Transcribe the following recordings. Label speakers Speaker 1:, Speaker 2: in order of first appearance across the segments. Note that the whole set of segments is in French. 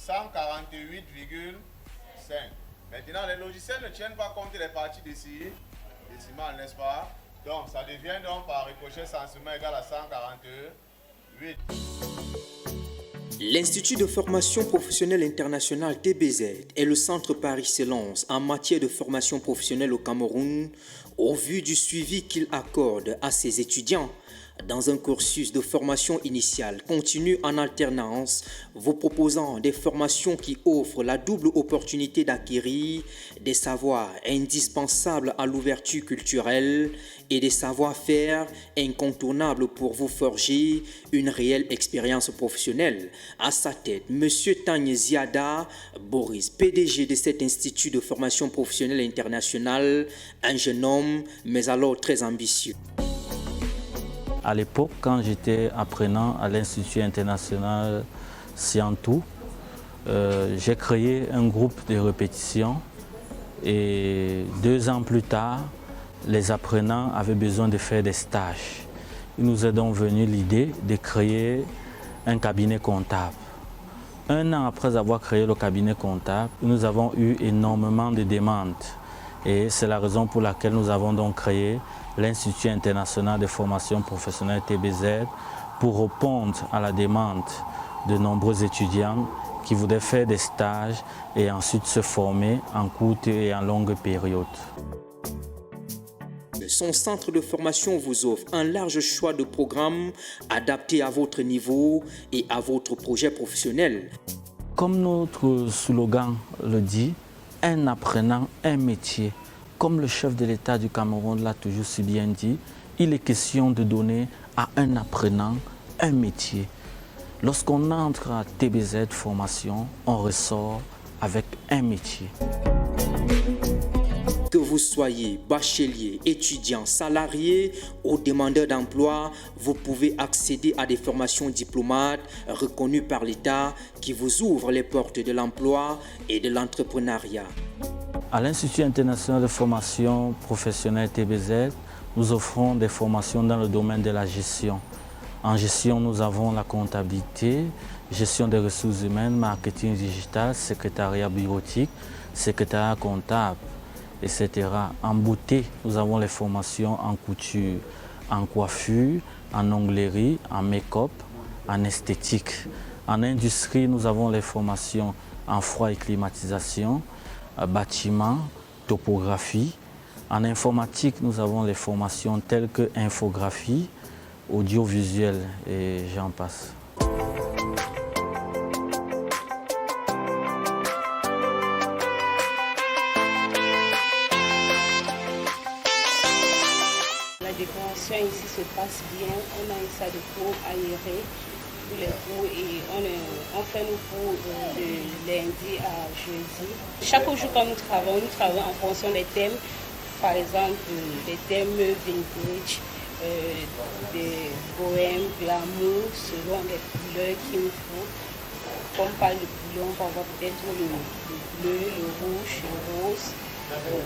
Speaker 1: 148,5. Maintenant, les logiciels ne tiennent pas compte des parties décimales, n'est-ce pas? Donc, ça devient donc par ricochet sensiblement égal à 148.
Speaker 2: L'Institut de formation professionnelle internationale TBZ est le centre par excellence en matière de formation professionnelle au Cameroun au vu du suivi qu'il accorde à ses étudiants dans un cursus de formation initiale continue en alternance, vous proposant des formations qui offrent la double opportunité d'acquérir des savoirs indispensables à l'ouverture culturelle et des savoir-faire incontournables pour vous forger une réelle expérience professionnelle. À sa tête, M. Tany Ziada Boris, PDG de cet institut de formation professionnelle internationale, un jeune homme, mais alors très ambitieux.
Speaker 3: À l'époque, quand j'étais apprenant à l'Institut international Scientou, j'ai créé un groupe de répétition et 2 ans plus tard, les apprenants avaient besoin de faire des stages. Il nous est donc venu l'idée de créer un cabinet comptable. 1 an après avoir créé le cabinet comptable, nous avons eu énormément de demandes et c'est la raison pour laquelle nous avons donc créé l'Institut international de formation professionnelle TBZ pour répondre à la demande de nombreux étudiants qui voulaient faire des stages et ensuite se former en courte et en longue période.
Speaker 2: Son centre de formation vous offre un large choix de programmes adaptés à votre niveau et à votre projet professionnel.
Speaker 3: Comme notre slogan le dit, un apprenant, un métier. Comme le chef de l'État du Cameroun l'a toujours si bien dit, il est question de donner à un apprenant un métier. Lorsqu'on entre à TBZ Formation, on ressort avec un métier.
Speaker 2: Que vous soyez bachelier, étudiant, salarié ou demandeur d'emploi, vous pouvez accéder à des formations diplômantes reconnues par l'État qui vous ouvrent les portes de l'emploi et de l'entrepreneuriat.
Speaker 3: À l'Institut international de formation professionnelle TBZ, nous offrons des formations dans le domaine de la gestion. En gestion, nous avons la comptabilité, gestion des ressources humaines, marketing digital, secrétariat bureautique, secrétariat comptable, etc. En beauté, nous avons les formations en couture, en coiffure, en onglerie, en make-up, en esthétique. En industrie, nous avons les formations en froid et climatisation, bâtiment, topographie. En informatique, nous avons les formations telles que infographie, audiovisuel et j'en passe.
Speaker 4: La décoration ici se passe bien, on a une salle de cours aérée pour les cours et on fait nos cours de lundi à jeudi. Chaque jour quand nous travaillons en fonction des thèmes, par exemple des thèmes vintage, des bohèmes, glamour, selon les couleurs qu'il nous faut. Comme on parle de couleurs, on va avoir peut-être le bleu, le rouge, le rose.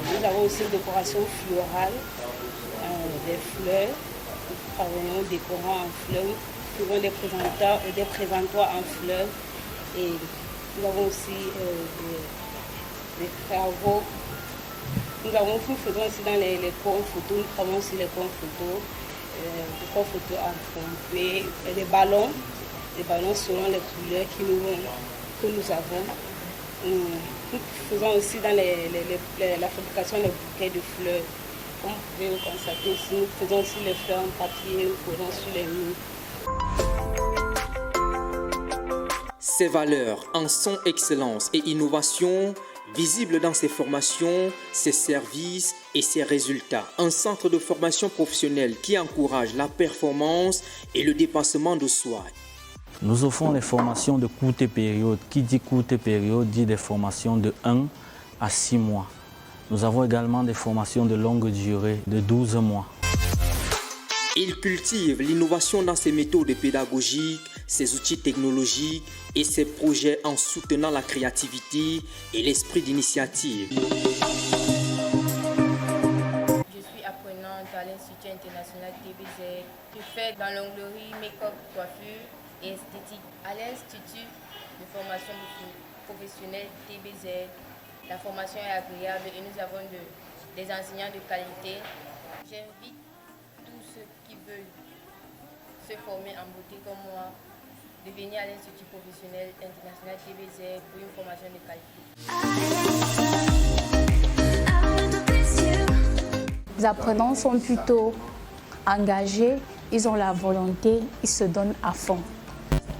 Speaker 4: Nous avons aussi une décoration florale, des fleurs. Nous travaillons décorant en fleurs. Nous faisons des présentoirs en fleurs. Et nous avons aussi des travaux. Nous faisons aussi dans les comptes photos, nous travaillons aussi les comptes photos, des comptes photos en complet, et des ballons selon les couleurs que nous avons. Nous faisons aussi dans la fabrication des bouquets de fleurs. Comme vous pouvez le constater ici, nous faisons aussi les fleurs en papier, nous faisons sur les murs.
Speaker 2: Ces valeurs en sont excellence et innovation, visibles dans ses formations, ses services et ses résultats. Un centre de formation professionnelle qui encourage la performance et le dépassement de soi.
Speaker 3: Nous offrons les formations de courte période. Qui dit courte période dit des formations de 1 à 6 mois. Nous avons également des formations de longue durée, de 12 mois.
Speaker 2: Il cultive l'innovation dans ses méthodes pédagogiques, ses outils technologiques et ses projets en soutenant la créativité et l'esprit d'initiative.
Speaker 5: Je suis apprenante à l'Institut international TBZ. Je fais dans l'onglerie, make-up, coiffure et esthétique. À l'Institut de formation professionnelle TBZ. La formation est agréable et nous avons des enseignants de qualité. J'invite tous ceux qui veulent se former en beauté comme moi de venir à l'Institut professionnel international TBZ pour une formation de qualité.
Speaker 6: Les apprenants sont plutôt engagés, ils ont la volonté, ils se donnent à fond.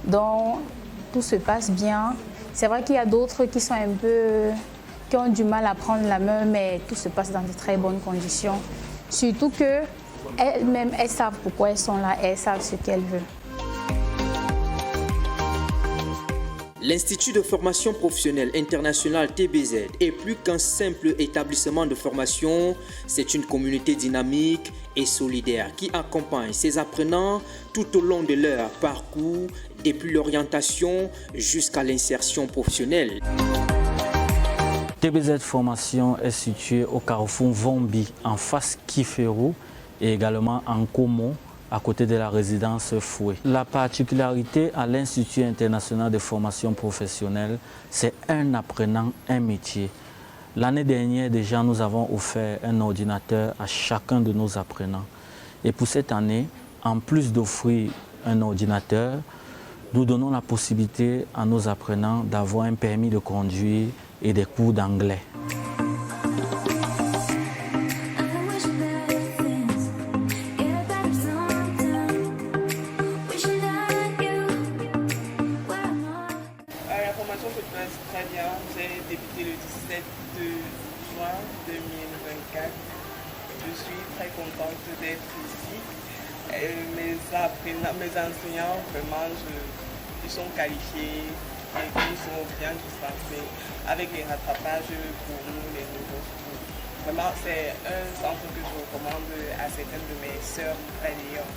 Speaker 6: Donc tout se passe bien. C'est vrai qu'il y a d'autres qui sont qui ont du mal à prendre la main, mais tout se passe dans de très bonnes conditions. Surtout qu'elles-mêmes, elles savent pourquoi elles sont là, elles savent ce qu'elles veulent.
Speaker 2: L'Institut de formation professionnelle internationale TBZ est plus qu'un simple établissement de formation, c'est une communauté dynamique et solidaire qui accompagne ses apprenants tout au long de leur parcours, depuis l'orientation jusqu'à l'insertion professionnelle.
Speaker 3: TBZ Formation est situé au carrefour Vombi, en face Kiferou et également en Komo, à côté de la résidence Foué. La particularité à l'Institut international de formation professionnelle, c'est un apprenant, un métier. L'année dernière, déjà, nous avons offert un ordinateur à chacun de nos apprenants. Et pour cette année, en plus d'offrir un ordinateur, nous donnons la possibilité à nos apprenants d'avoir un permis de conduire et des cours d'anglais.
Speaker 7: Très bien, j'ai débuté le 17 juin 2024. Je suis très contente d'être ici. Mes enseignants, vraiment, ils sont qualifiés et ils sont bien dispensés avec les rattrapages pour nous, les nouveaux cours. Vraiment, c'est un centre que je recommande à certaines de mes sœurs d'ailleurs.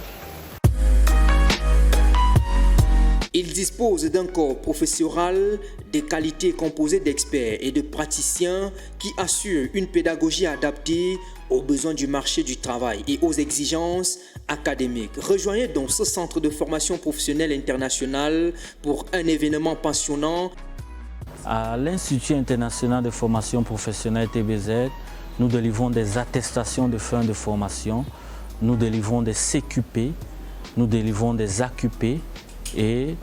Speaker 2: Il dispose d'un corps professoral de qualité composé d'experts et de praticiens qui assurent une pédagogie adaptée aux besoins du marché du travail et aux exigences académiques. Rejoignez donc ce centre de formation professionnelle internationale pour un événement passionnant.
Speaker 3: À l'Institut international de formation professionnelle TBZ, nous délivrons des attestations de fin de formation, nous délivrons des CQP, nous délivrons des AQP. Et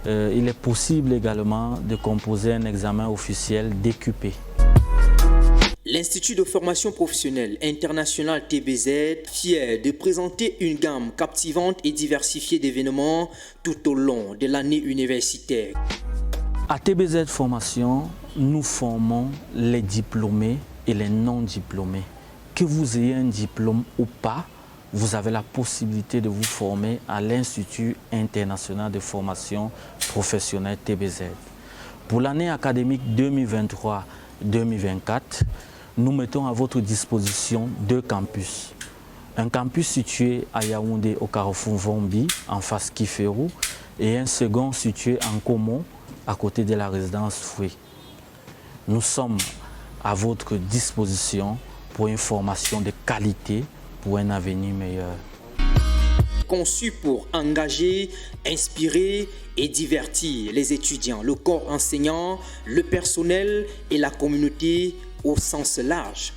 Speaker 3: il est possible également de composer un examen officiel DQP.
Speaker 2: L'Institut de formation professionnelle internationale TBZ, fier de présenter une gamme captivante et diversifiée d'événements tout au long de l'année universitaire.
Speaker 3: À TBZ Formation, nous formons les diplômés et les non-diplômés. Que vous ayez un diplôme ou pas, vous avez la possibilité de vous former à l'Institut international de formation professionnelle TBZ. Pour l'année académique 2023-2024, nous mettons à votre disposition 2 campus. Un campus situé à Yaoundé au carrefour Vombi, en face Kiferou, et un second situé en Komo, à côté de la résidence Foué. Nous sommes à votre disposition pour une formation de qualité, pour un avenir meilleur.
Speaker 2: Conçu pour engager, inspirer et divertir les étudiants, le corps enseignant, le personnel et la communauté au sens large.